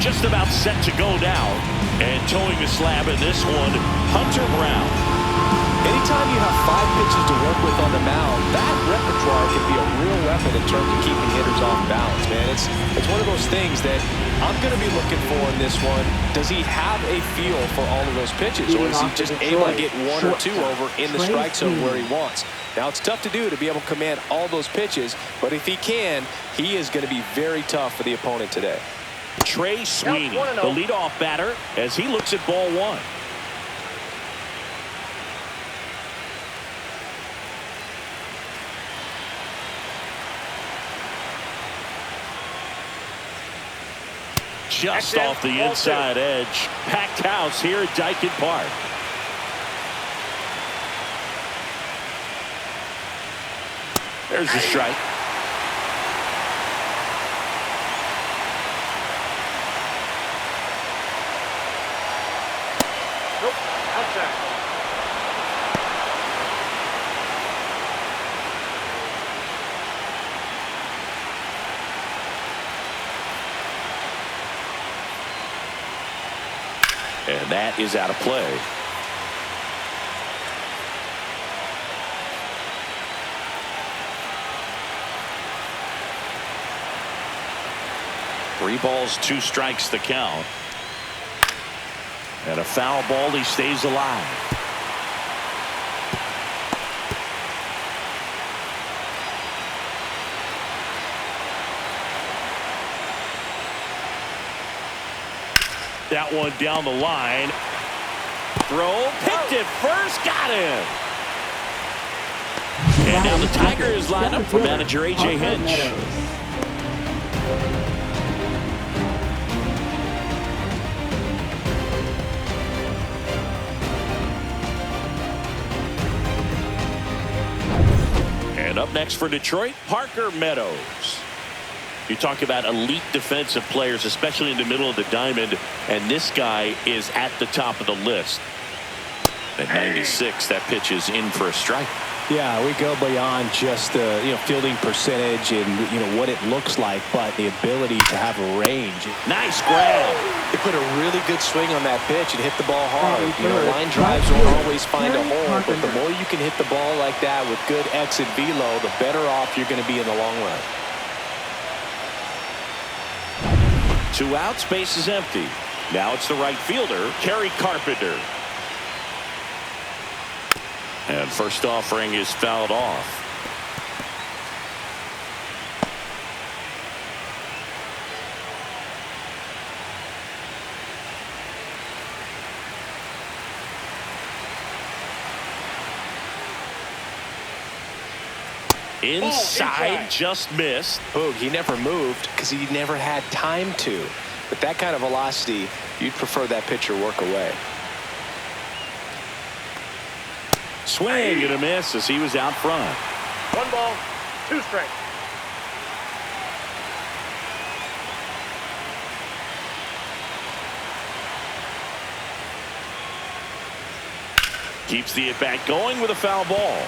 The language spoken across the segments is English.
just about set to go now. And towing the slab in this one, Hunter Brown. Anytime you have 5 pitches to work with on the mound, that repertoire can be a real weapon in terms of keeping hitters off balance, man. It's one of those things that I'm going to be looking for in this one. Does he have a feel for all of those pitches, or is he just able to get 1 or 2 over in the strike zone where he wants? Now, it's tough to do to be able to command all those pitches, but if he can, he is going to be very tough for the opponent today. Trey Sweeney, the leadoff batter, as he looks at ball 1. Just off the inside edge. Packed house here at Dyken Park. There's the strike. Nope, outside. And that is out of play. Three balls, 2 strikes the count. And a foul ball, he stays alive. That one down the line. Throw, picked it first, got him. And now the Tigers line up for manager A.J. Hinch. And up next for Detroit, Parker Meadows. You talk about elite defensive players, especially in the middle of the diamond, and this guy is at the top of the list. At 96, that pitch is in for a strike. Yeah, we go beyond just the fielding percentage and what it looks like, but the ability to have a range. Nice grab. They put a really good swing on that pitch and hit the ball hard. Line drives won't always find a hole, but the more you can hit the ball like that with good exit velo, the better off you're going to be in the long run. 2 outs, base is empty. Now it's the right fielder, Kerry Carpenter. And first offering is fouled off. Inside, just missed. Boog, he never moved because he never had time to. But that kind of velocity, you'd prefer that pitcher work away. Swing and a miss as he was out front. 1 ball, 2 strikes. Keeps the at-bat going with a foul ball.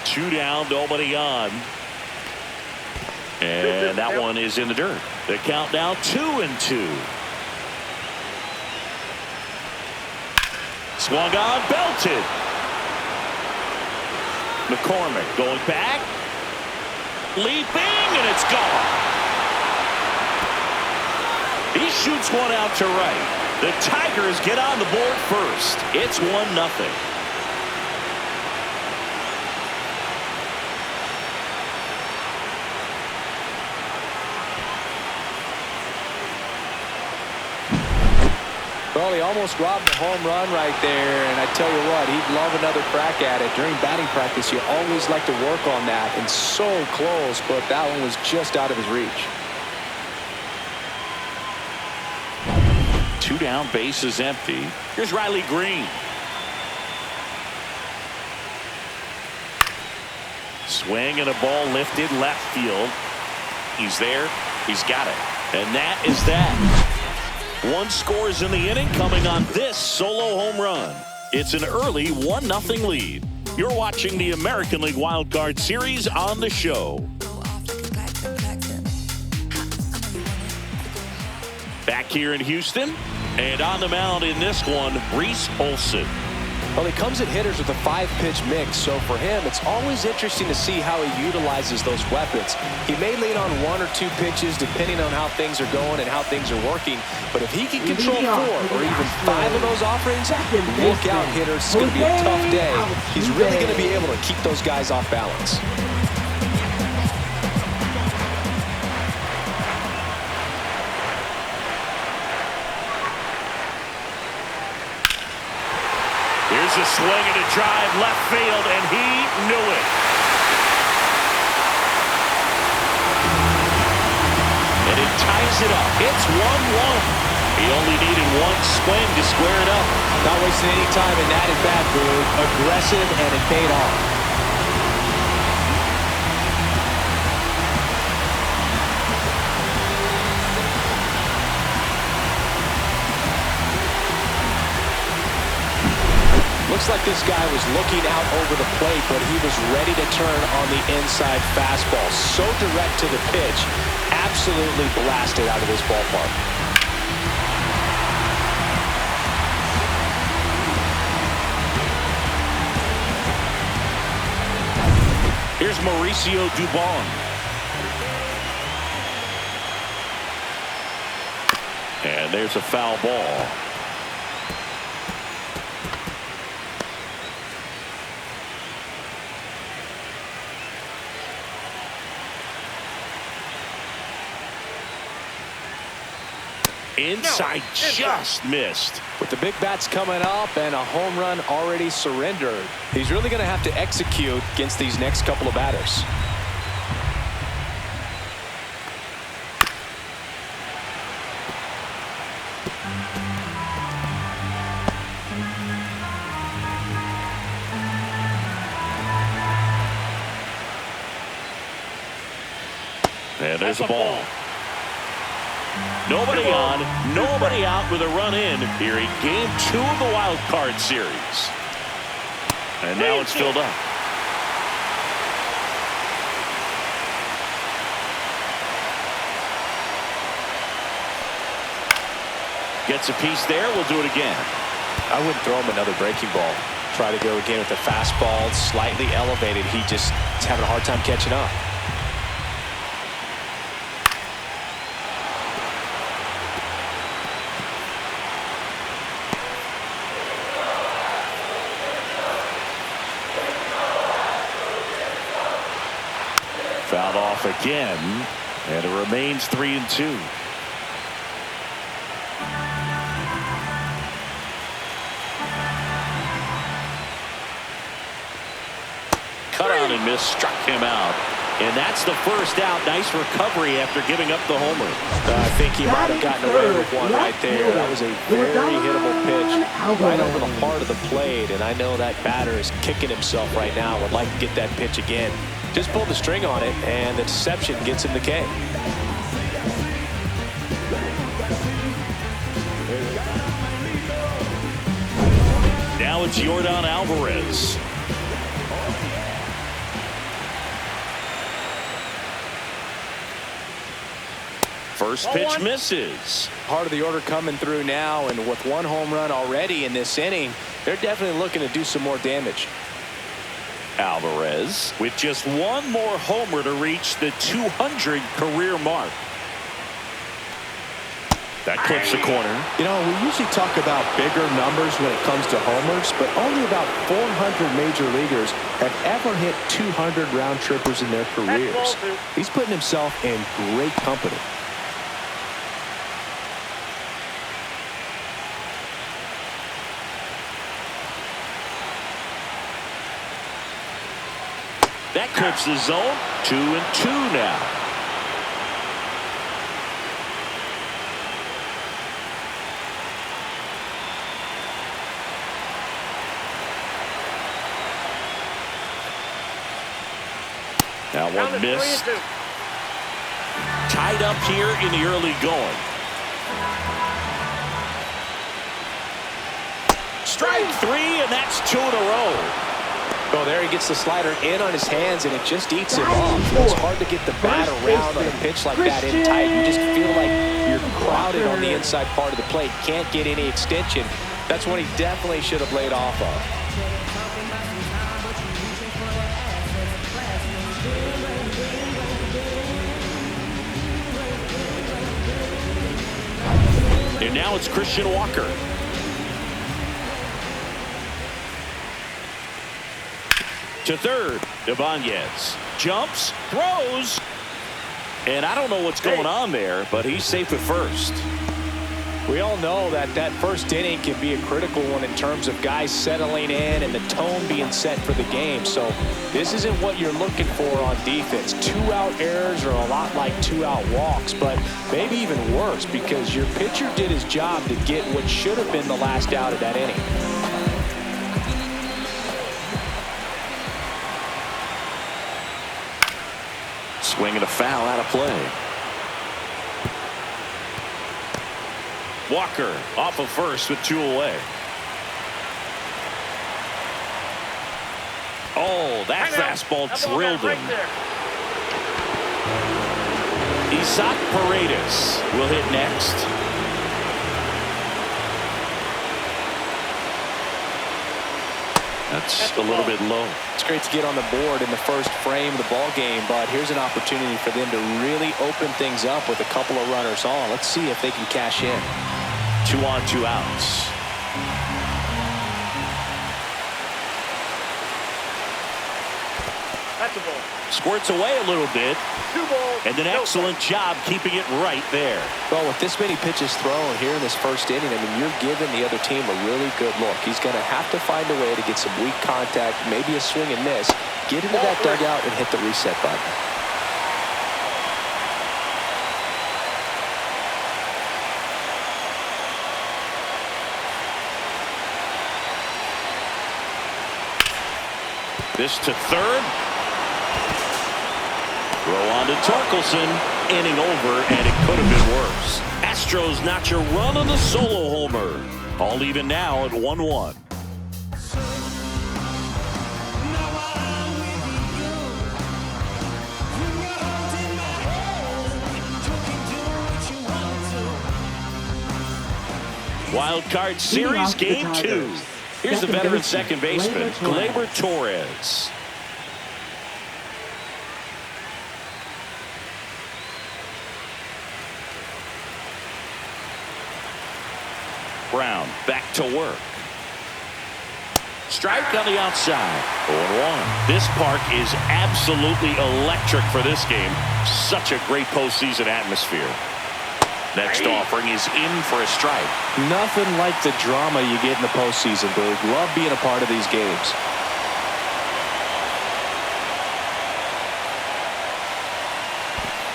Two down, nobody on. And that one is in the dirt. The count now 2-2. Swung on, belted. McCormick going back. Leaping, and it's gone. He shoots one out to right. The Tigers get on the board first. It's 1-0. Well, he almost robbed a home run right there, and I tell you what, he'd love another crack at it. During batting practice, you always like to work on that, and so close, but that one was just out of his reach. 2 down, base is empty. Here's Riley Green. Swing and a ball lifted left field. He's there. He's got it. And that is that. 1 scores in the inning coming on this solo home run. It's an early 1-0 lead. You're watching the American League Wild Card Series on the show. Back here in Houston, and on the mound in this one, Reese Olson. Well, he comes at hitters with a 5-pitch mix, so for him, it's always interesting to see how he utilizes those weapons. He may lean on 1 or 2 pitches depending on how things are going and how things are working, but if he can control 4 or even 5 of those offerings, look out, hitters. It's going to be a tough day. He's really going to be able to keep those guys off balance. Here's a swing and a drive left field, and he knew it. And it ties it up. It's 1-1. He only needed 1 swing to square it up. Not wasting any time in that at bat, Boog. Aggressive, and it paid off. Looks like this guy was looking out over the plate, but he was ready to turn on the inside fastball. So direct to the pitch. Absolutely blasted out of this ballpark. Here's Mauricio Dubon. And there's a foul ball. Inside, just missed. With the big bats coming up and a home run already surrendered, he's really going to have to execute against these next couple of batters. And there's a ball. Nobody on, nobody out with a run in here in Game 2 of the Wild Card Series. And now it's filled up. Gets a piece there. We'll do it again. I wouldn't throw him another breaking ball. Try to go again with the fastball, slightly elevated. He just is having a hard time catching up. Fouled off again, and it remains 3-2. Cut on and miss, struck him out. And that's the first out. Nice recovery after giving up the homer. I think he might have gotten away with one right there. That was a very hittable pitch right over the heart of the plate. And I know that batter is kicking himself right now. Would like to get that pitch again. Just pulled the string on it, and the deception gets him the K. Now it's Yordan Alvarez. First pitch misses. Part of the order coming through now, and with 1 home run already in this inning, they're definitely looking to do some more damage. Alvarez with just 1 more homer to reach the 200 career mark. That clips the corner. You know, we usually talk about bigger numbers when it comes to homers, but only about 400 major leaguers have ever hit 200 round trippers in their careers. He's putting himself in great company. That clips the zone. 2-2 now. That one missed. Tied up here in the early going. Strike 3, and that's 2 in a row. Oh, there he gets the slider in on his hands, and it just eats him up. It's hard to get the bat around on a pitch like that in tight. You just feel like you're crowded on the inside part of the plate. Can't get any extension. That's what he definitely should have laid off of. And now it's Christian Walker. To third, Ibanez jumps, throws, and I don't know what's going on there, but he's safe at first. We all know that that first inning can be a critical one in terms of guys settling in and the tone being set for the game. So this isn't what you're looking for on defense. 2-out errors are a lot like 2-out walks, but maybe even worse because your pitcher did his job to get what should have been the last out of that inning. Swinging a foul out of play. Walker off of first with 2 away. Oh, that fastball drilled him. Isaac Paredes will hit next. That's a little bit low. It's great to get on the board in the first frame of the ball game, but here's an opportunity for them to really open things up with a couple of runners on. Let's see if they can cash in. 2 on, 2 outs. That's a ball. Squirts away a little bit. 2 balls. And an excellent job keeping it right there. Well, with this many pitches thrown here in this first inning, I mean, you're giving the other team a really good look. He's going to have to find a way to get some weak contact, maybe a swing and miss, get into that dugout and hit the reset button. This to third. Throw on to Torkelson. Inning over, and it could have been worse. Astros notch a run on the solo homer. All even now at 1-1. Wild Card Series Game 2. Here's the veteran second baseman, Gleyber Torres. Brown back to work. Strike on the outside. 0-1. This park is absolutely electric for this game. Such a great postseason atmosphere. Next offering is in for a strike. Nothing like the drama you get in the postseason, Boog. Love being a part of these games.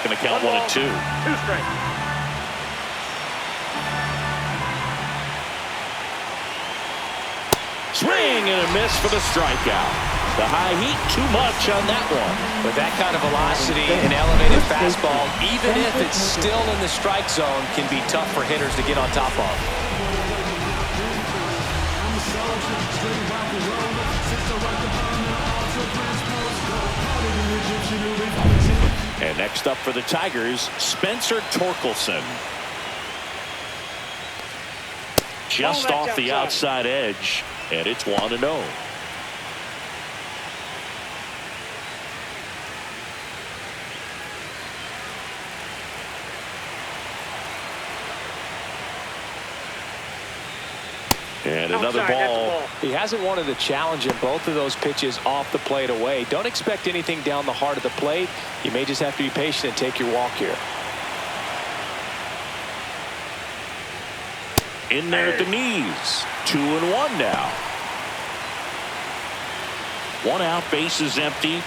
Gonna count 1 and 2. 2 strikes. Swing and a miss for the strikeout. The high heat, too much on that one. With that kind of velocity and elevated fastball, even if it's still in the strike zone, can be tough for hitters to get on top of. And next up for the Tigers, Spencer Torkelson. Just off the outside edge, and it's 1-0. And another ball. He hasn't wanted to challenge in both of those pitches off the plate away. Don't expect anything down the heart of the plate. You may just have to be patient and take your walk here. In there at the knees. 2-1 now. 1 out, base is empty.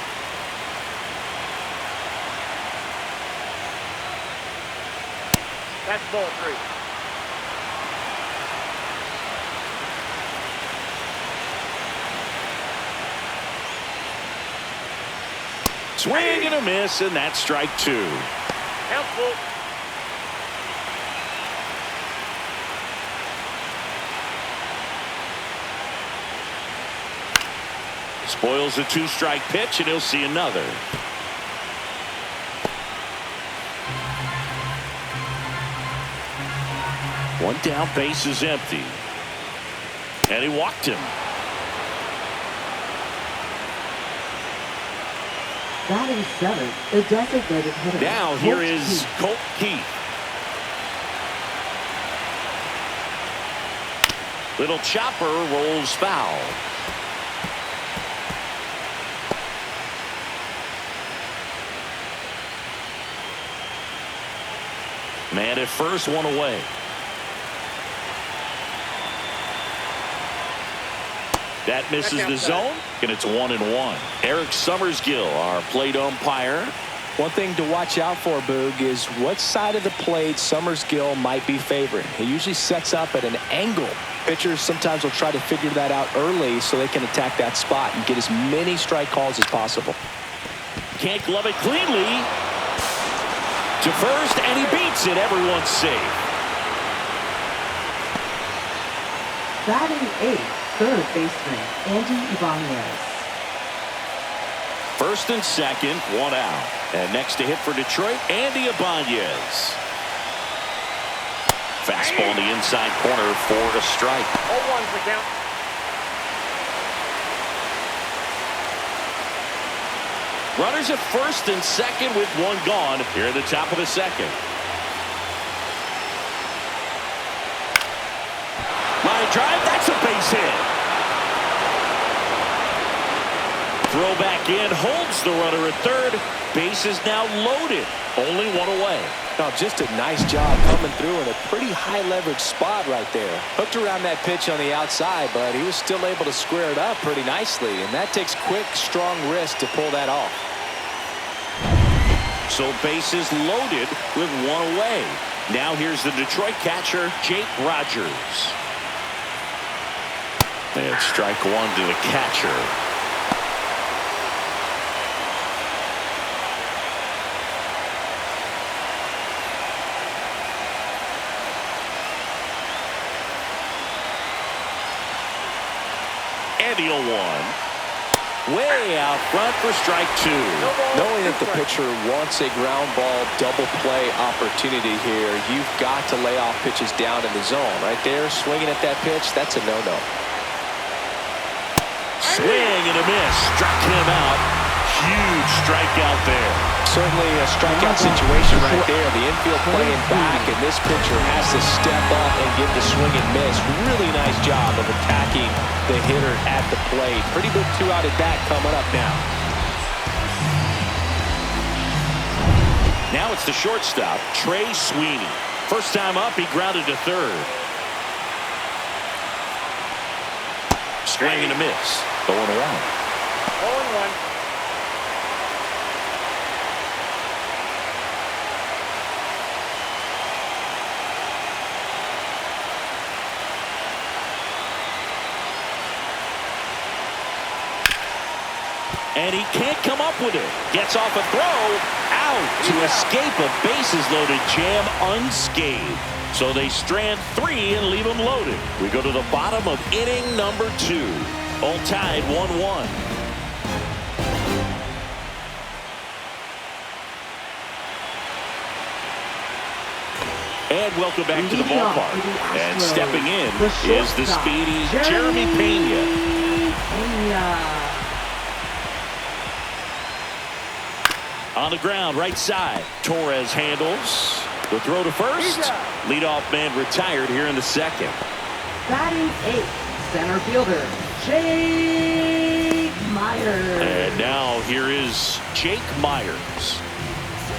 That's ball 3. Swing and a miss, and that's strike 2. Count full. Spoils the 2-strike pitch, and he'll see another. One down, base is empty. And he walked him. Batting 7, the designated hitter. Now here is Colt Keith. Little chopper rolls foul. Man at first, one away. That misses the zone, and it's 1-1. Eric Summersgill, our plate umpire. One thing to watch out for, Boog, is what side of the plate Summersgill might be favoring. He usually sets up at an angle. Pitchers sometimes will try to figure that out early so they can attack that spot and get as many strike calls as possible. Can't glove it cleanly. To first, and he beats it. Everyone's safe. Batting 8, third baseman, Andy Ibanez. First and second, one out. And next to hit for Detroit, Andy Ibanez. Fastball in the inside corner for a strike. 0-1's the count. Runners at first and second with one gone here at the top of the second. Line drive, that's a base hit. Throw back in, holds the runner at third. Base is now loaded. Only one away. Now, just a nice job coming through in a pretty high leverage spot right there. Hooked around that pitch on the outside, but he was still able to square it up pretty nicely. And that takes quick, strong wrist to pull that off. So bases loaded with one away. Now here's the Detroit catcher, Jake Rogers. And strike one to the catcher. And the 0-1. Way out front for strike two. Knowing that the pitcher wants a ground ball double play opportunity here, you've got to lay off pitches down in the zone. Right there, swinging at that pitch, that's a no-no. Swing and a miss. Struck him out. Huge strikeout there. Certainly a strikeout situation right there. The infield playing back, and this pitcher has to step up and give the swing and miss. Really nice job of attacking the hitter at the plate. Pretty good two-out at bat coming up now. Now it's the shortstop, Trey Sweeney. First time up, he grounded to third. Swing and a miss. Going around. 0-1. And he can't come up with it. Gets off a throw. Out to escape a bases-loaded jam unscathed. So they strand three and leave them loaded. We go to the bottom of inning number 2. All tied 1-1. And welcome back to the ballpark. And stepping in is the speedy Jeremy Pena. On the ground, right side. Torres handles. The throw to first. Leadoff man retired here in the second. Batting 8, center fielder, Jake Myers. And now here is Jake Myers.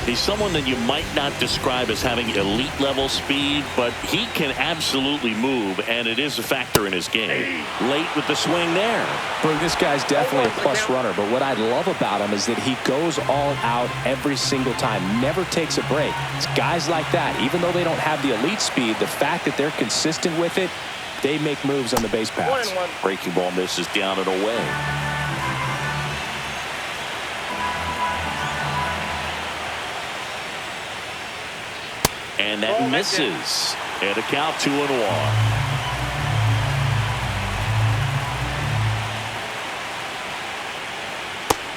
He's someone that you might not describe as having elite level speed, but he can absolutely move, and it is a factor in his game. Late with the swing there. Boy, this guy's definitely a plus runner, but what I love about him is that he goes all out every single time, never takes a break. It's guys like that, even though they don't have the elite speed, the fact that they're consistent with it, they make moves on the base paths. 1-1. Breaking ball misses down and away. And that misses. And a count 2-1.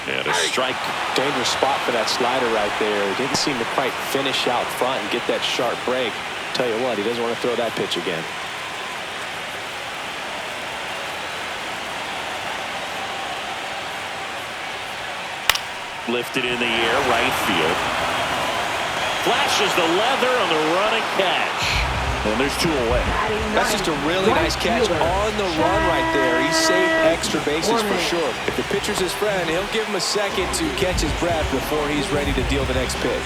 And a strike. Dangerous spot for that slider right there. Didn't seem to quite finish out front and get that sharp break. Tell you what, he doesn't want to throw that pitch again. Lifted in the air, right field. Flashes the leather on the running catch. And there's 2 away. That's just a really nice catch on the run right there. He saved extra bases for sure. If the pitcher's his friend, he'll give him a second to catch his breath before he's ready to deal the next pitch.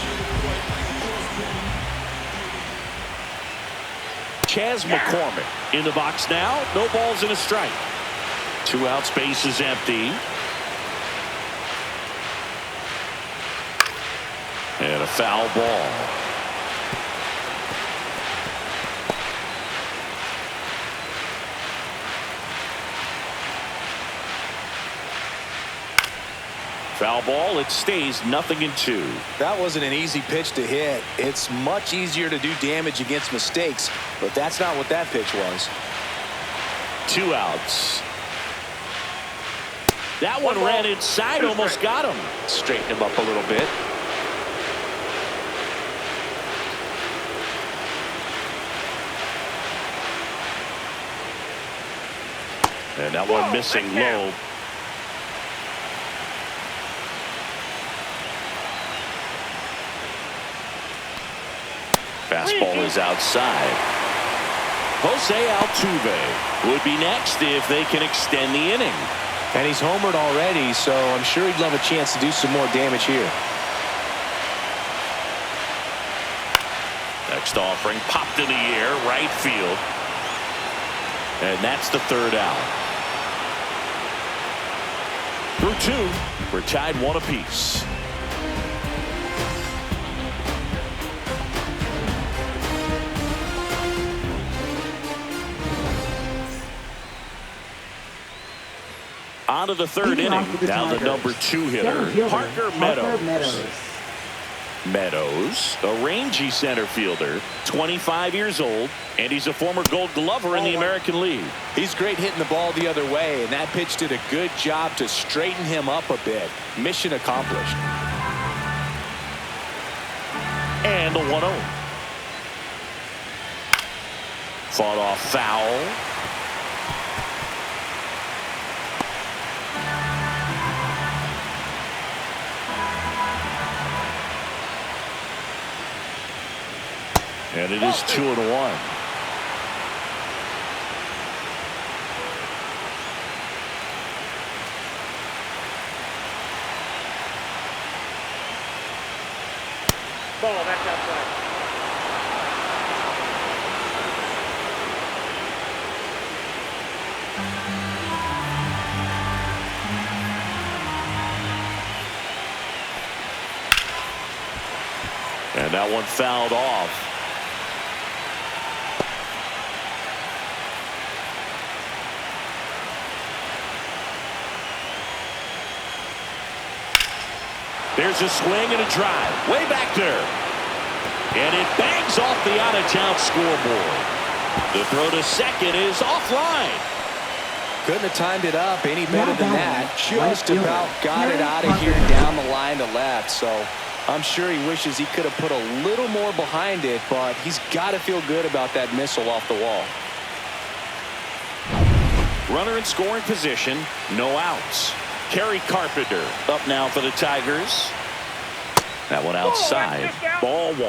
Chas McCormick in the box now. No balls and a strike. 2 outs, base is empty. And a foul ball. Foul ball. It stays 0-2. That wasn't an easy pitch to hit. It's much easier to do damage against mistakes, but that's not what that pitch was. 2 outs. That one ran inside, almost got him. Straighten him up a little bit. And that one missing low. Fastball is outside. Jose Altuve would be next if they can extend the inning. And he's homered already, so I'm sure he'd love a chance to do some more damage here. Next offering popped in the air, right field. And that's the 3rd out. Through 2, we're tied 1 apiece. On to the 3rd inning. Now the number 2 hitter, Parker Meadows. Meadows, a rangy center fielder, 25 years old, and he's a former Gold Glover in the American League. He's great hitting the ball the other way, and that pitch did a good job to straighten him up a bit. Mission accomplished. And the 1-0. Fought off foul. And it is 2-1. Ball, that's outside. And that one fouled off. There's a swing and a drive. Way back there. And it bangs off the out-of-town scoreboard. The throw to second is offline. Couldn't have timed it up any better than that. Just about got it out of here down the line to left. So I'm sure he wishes he could have put a little more behind it, but he's got to feel good about that missile off the wall. Runner in scoring position. No outs. Kerry Carpenter up now for the Tigers. That one outside. Ball 1.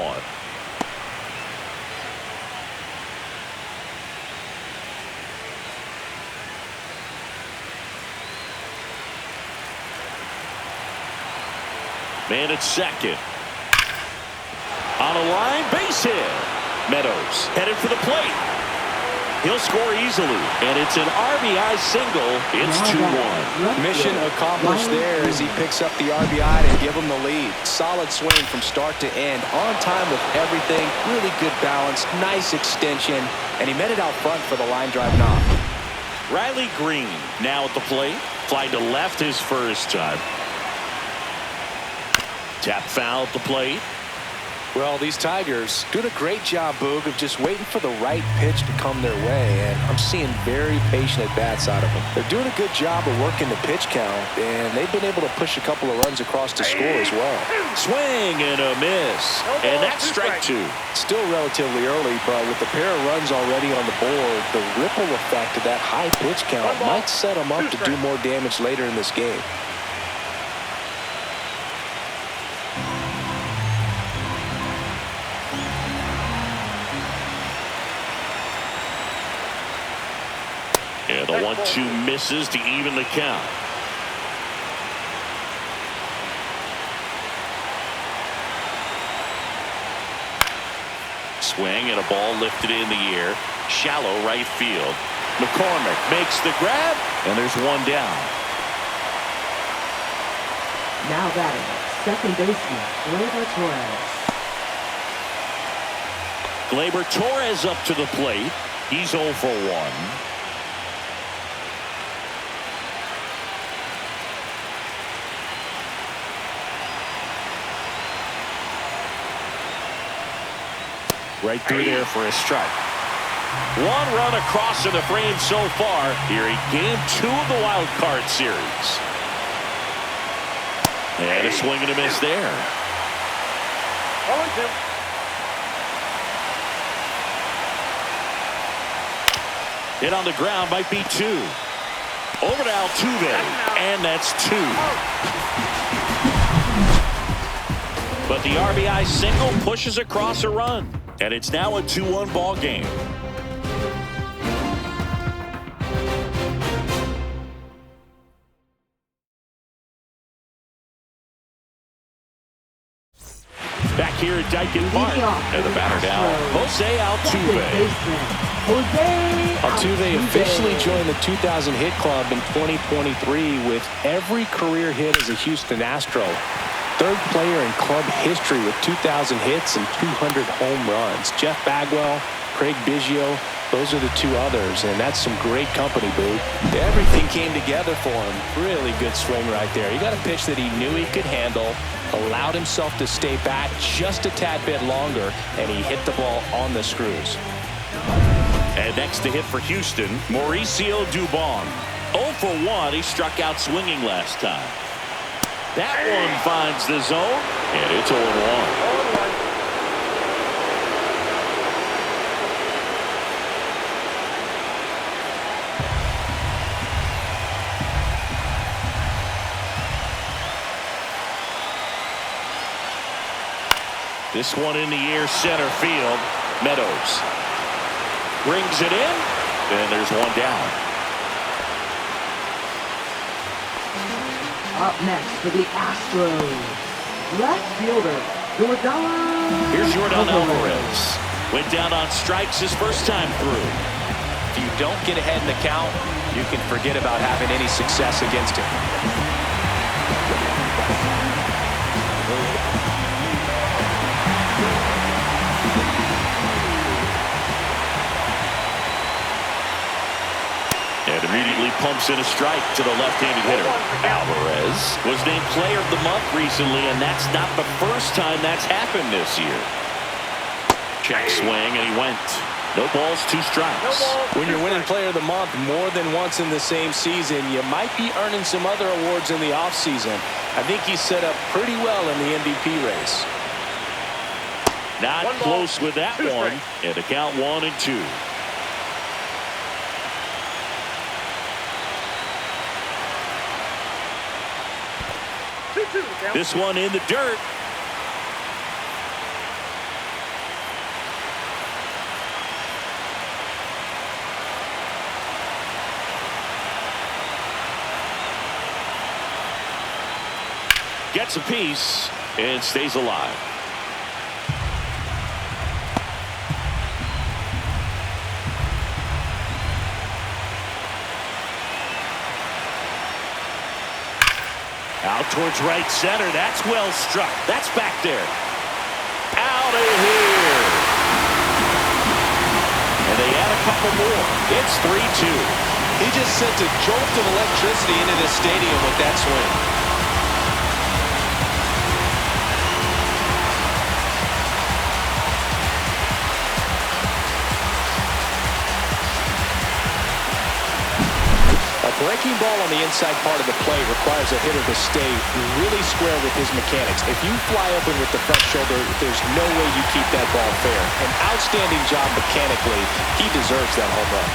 Man at second. On a line, base hit. Meadows headed for the plate. He'll score easily, and it's an RBI single. It's 2-1. Mission accomplished there as he picks up the RBI to give him the lead. Solid swing from start to end. On time with everything. Really good balance. Nice extension. And he met it out front for the line drive knock. Riley Green now at the plate. Fly to left his first time. Tap foul at the plate. Well, these Tigers doing a great job, Boog, of just waiting for the right pitch to come their way, and I'm seeing very patient at-bats out of them. They're doing a good job of working the pitch count, and they've been able to push a couple of runs across to score as well. Swing and a miss, and that's strike two. Still relatively early, but with a pair of runs already on the board, the ripple effect of that high pitch count might set them up to do more damage later in this game. And the 1-2 misses to even the count. Swing and a ball lifted in the air. Shallow right field. McCormick makes the grab, and there's one down. Now batting, second baseman, Gleyber Torres. Gleyber Torres up to the plate. He's 0 for 1. Right through there for a strike. One run across in the frame so far here in game 2 of the wild card series. And a swing and a miss there. 0-2. Hit on the ground might be 2. Over to Altuve, and that's 2. But the RBI single pushes across a run. And it's now a 2-1 ball game. Back here at Dyken Park. And the batter down, Jose Altuve. Altuve officially joined the 2,000 hit club in 2023 with every career hit as a Houston Astro. Third player in club history with 2,000 hits and 200 home runs. Jeff Bagwell, Craig Biggio, those are the 2 others, and that's some great company, Boo. Everything came together for him. Really good swing right there. He got a pitch that he knew he could handle, allowed himself to stay back just a tad bit longer, and he hit the ball on the screws. And next to hit for Houston, Mauricio Dubon. 0 for 1. He struck out swinging last time. That one finds the zone, and it's 0-1. This one in the air, center field. Meadows brings it in, and there's one down. Up next for the Astros, left fielder, Yordan. Here's Yordan Alvarez. Went down on strikes his first time through. If you don't get ahead in the count, you can forget about having any success against him. And immediately pumps in a strike to the left-handed hitter. Alvarez was named Player of the Month recently, and that's not the first time that's happened this year. Check swing, and he went. No balls, 2 strikes. When you're winning Player of the Month more than once in the same season, you might be earning some other awards in the offseason. I think he's set up pretty well in the MVP race. Not close with that one. And the count 1-2. This one in the dirt. Gets a piece and stays alive. Out towards right center. That's well struck. That's back there. Out of here. And they add a couple more. It's 3-2. He just sent a jolt of electricity into the stadium with that swing. ball on the inside part of the plate requires a hitter to stay really square with his mechanics. If you fly open with the front shoulder, there's no way you keep that ball fair. An outstanding job mechanically. He deserves that home run.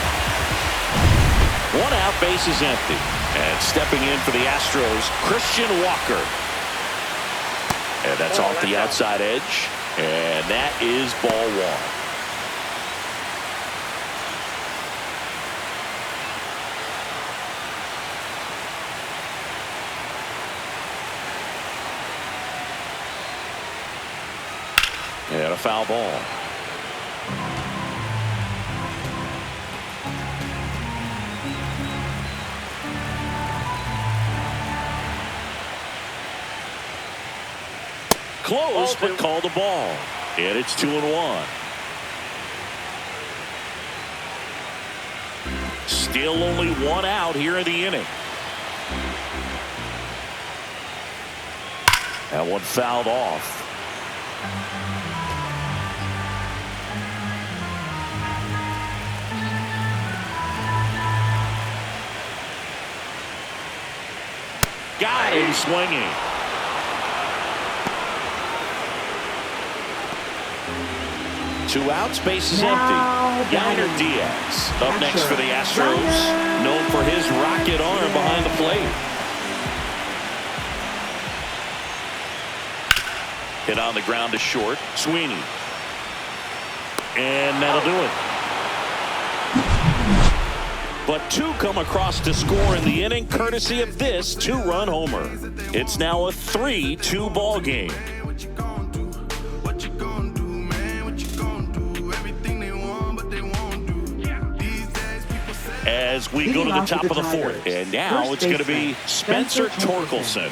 One out, base is empty. And stepping in for the Astros, Christian Walker. And that's off the outside edge. And that is ball one. And a foul ball. Close, but called a ball. And it's 2-1. Still only one out here in the inning. That one fouled off. Got him swinging. Two outs, base is empty. Yainer Diaz up next for the Astros, known for his rocket arm behind the plate. Hit on the ground to short. Sweeney. And that'll do it. But two come across to score in the inning, courtesy of this two-run homer. It's now a 3-2 ball game. As we go to the top of the fourth. And now it's going to be Spencer Torkelson.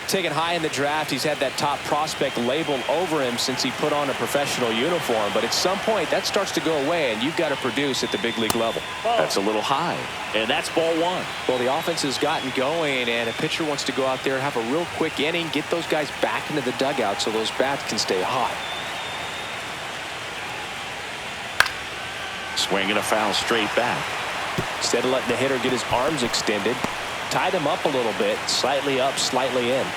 Taken high in the draft, he's had that top prospect labeled over him since he put on a professional uniform. But at some point, that starts to go away, and you've got to produce at the big league level. That's a little high. And that's ball one. Well, the offense has gotten going, and a pitcher wants to go out there, have a real quick inning, get those guys back into the dugout so those bats can stay hot. Swinging a foul straight back. Instead of letting the hitter get his arms extended, tied him up a little bit, slightly up, slightly in.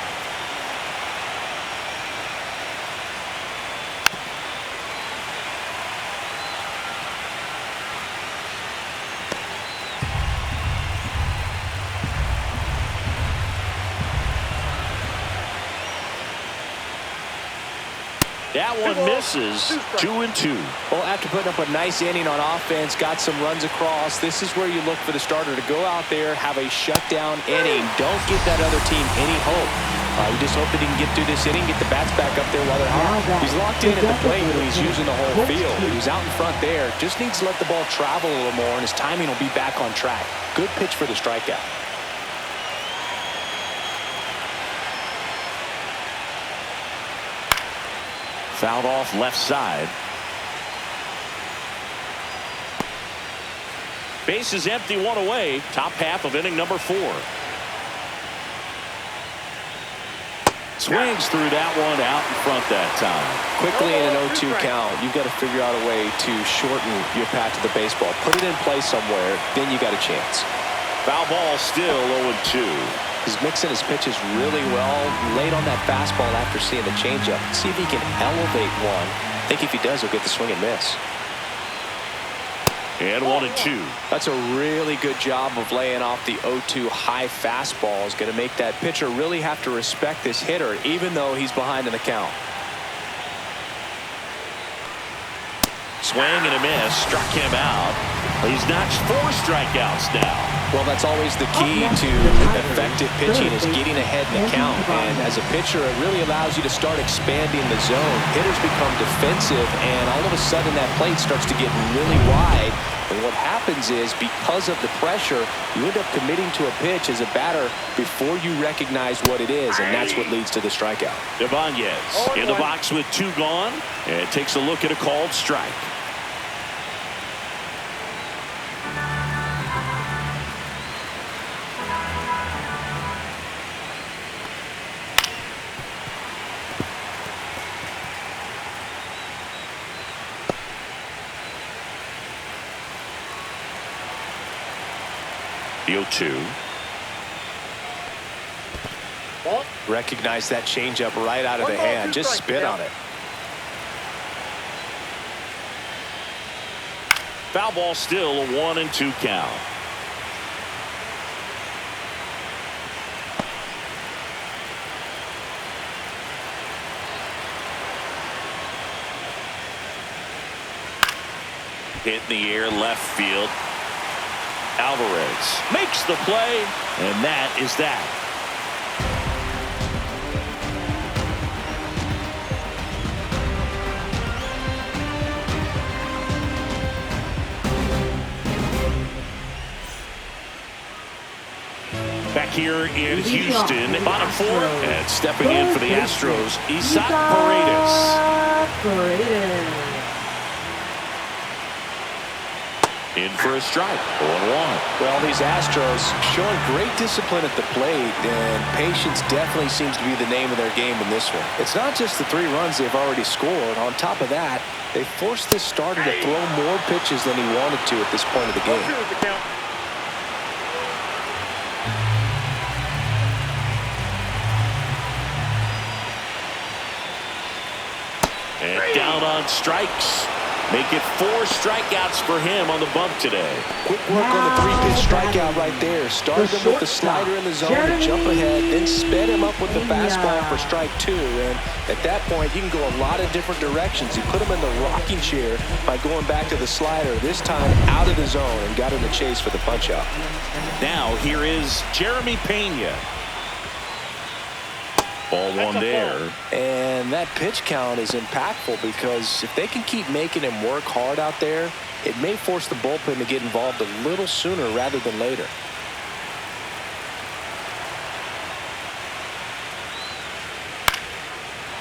That one misses. 2-2. Well, after putting up a nice inning on offense, got some runs across, this is where you look for the starter to go out there, have a shutdown inning. Don't give that other team any hope. You just hope that he can get through this inning, get the bats back up there while they're hot. He's locked in at the plate when he's using the whole field. He was out in front there. Just needs to let the ball travel a little more, and his timing will be back on track. Good pitch for the strikeout. Fouled off left side. Base is empty, one away. Top half of inning number 4. Swings through that one out in front that time. Quickly in an 0-2 count, you've got to figure out a way to shorten your path to the baseball. Put it in play somewhere, then you got a chance. Foul ball still 0-2. He's mixing his pitches really well, late on that fastball after seeing the changeup. See if he can elevate one. I think if he does, he'll get the swing and miss. And 1-2. That's a really good job of laying off the 0-2 high fastball. Is going to make that pitcher really have to respect this hitter, even though he's behind in the count. Swing and a miss, struck him out. He's notched 4 strikeouts now. Well, that's always the key to effective pitching, is getting ahead in the count. And as a pitcher, it really allows you to start expanding the zone. Hitters become defensive, and all of a sudden that plate starts to get really wide. And what happens is, because of the pressure, you end up committing to a pitch as a batter before you recognize what it is, and that's what leads to the strikeout. Ibanez in the box with 2 gone, and takes a look at a called strike. The 0-2. Ball. Recognize that changeup right out of the One ball, hand. two Just strikes, spit yeah. on it. Foul ball, still a 1-2 count. Hit in the air, left field. Alvarez makes the play, and that is that. Back here in Houston, bottom four, and stepping in for the Astros, Isaac Paredes. In for a strike, 0-1. Well, these Astros showing great discipline at the plate, and patience definitely seems to be the name of their game in this one. It's not just the 3 runs they've already scored. On top of that, they forced this starter to throw more pitches than he wanted to at this point of the game. 0-2 is the count. And down on strikes. Make it 4 strikeouts for him on the bump today. Quick work on the 3-pitch strikeout right there. Started him with the slider in the zone to jump ahead, then sped him up with the fastball for strike 2. And at that point, you can go a lot of different directions. He put him in the rocking chair by going back to the slider, this time out of the zone, and got in the chase for the punch-out. Now here is Jeremy Pena. Ball 1 there. And that pitch count is impactful because if they can keep making him work hard out there, it may force the bullpen to get involved a little sooner rather than later.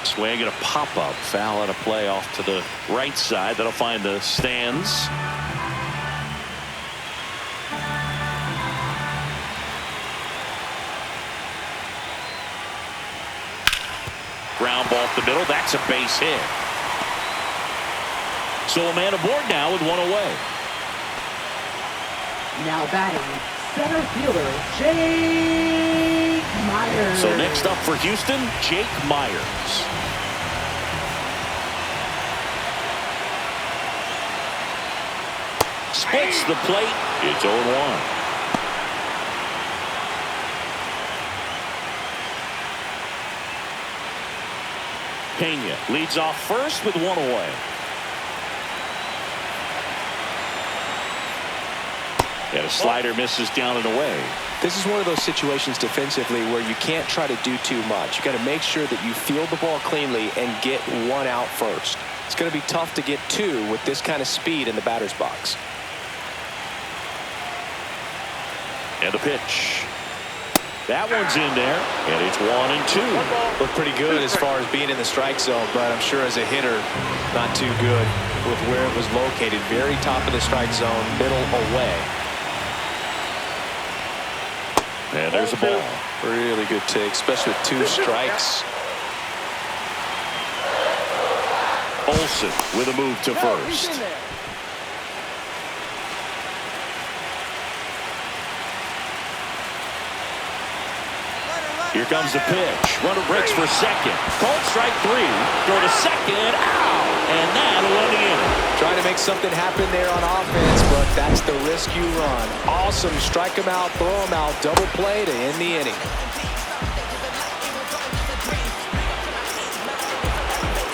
Swing and a pop-up. Foul out of play off to the right side. That'll find the stands. Ground ball up the middle. That's a base hit. So a man aboard now with 1 away. Now batting, center fielder, Jake Myers. So next up for Houston, Jake Myers. Splits the plate. It's 0-1. Pena leads off first with 1 away. And a slider misses down and away. This is one of those situations defensively where you can't try to do too much. You got to make sure that you field the ball cleanly and get 1 out first. It's going to be tough to get 2 with this kind of speed in the batter's box. And the pitch. That one's in there, and it's 1-2. Looked pretty good as far as being in the strike zone, but I'm sure as a hitter, not too good with where it was located. Very top of the strike zone, middle away. And there's a ball. Really good take, especially with 2 strikes. Olsen with a move to first. Here comes the pitch. Runner breaks for second. Called strike 3. Go to second. Out. And that'll end the inning. Trying to make something happen there on offense, but that's the risk you run. Awesome. Strike him out, throw him out, double play to end the inning.